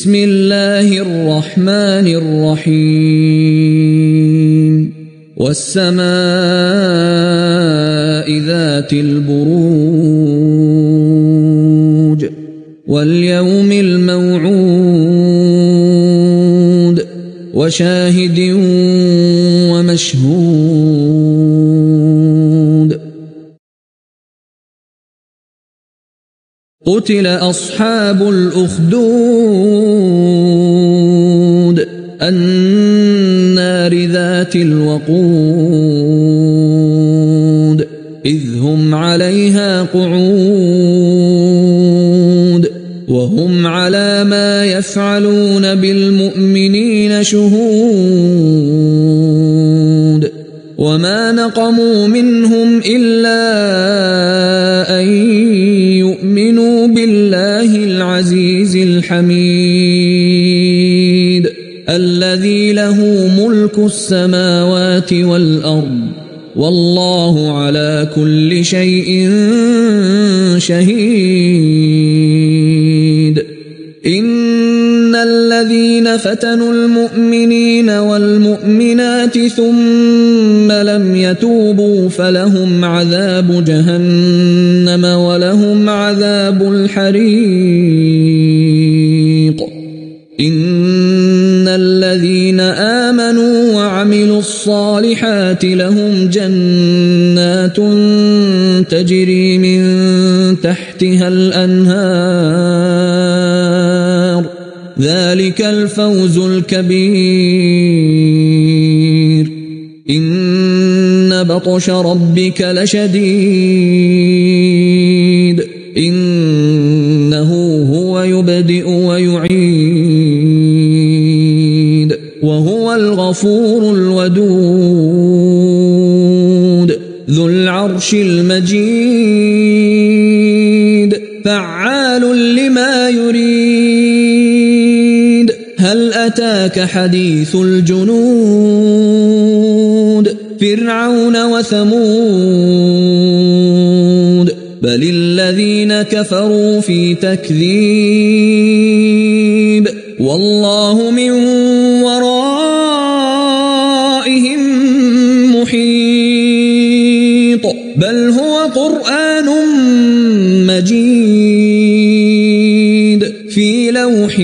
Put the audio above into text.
بسم الله الرحمن الرحيم والسماء ذات البروج واليوم الموعود وشاهد ومشهود قتل أصحاب الأخدود النار ذات الوقود إذ هم عليها قعود وهم على ما يفعلون بالمؤمنين شهود وما نقموا منهم إلا أن يؤمنوا بالله العزيز الحميد الذي له ملك السماوات والأرض والله على كل شيء شهيد إن الذين فتنوا المؤمنين والمؤمنات ثم لم يتوبوا فلهم عذاب جهنم ولهم عذاب الحريق إن الذين آمنوا وعملوا الصالحات لهم جنات تجري من تحتها الأنهار ذلك الفوز الكبير إن بطش ربك لشديد إنه هو يبدئ ويعيد وهو الغفور الودود ذو العرش المجيد فعال لما يريد هل أتاك حديث الجنود فرعون وثمود بل الذين كفروا في تكذيب والله من ورائهم محيط بل هو قرآن مجيد في لوح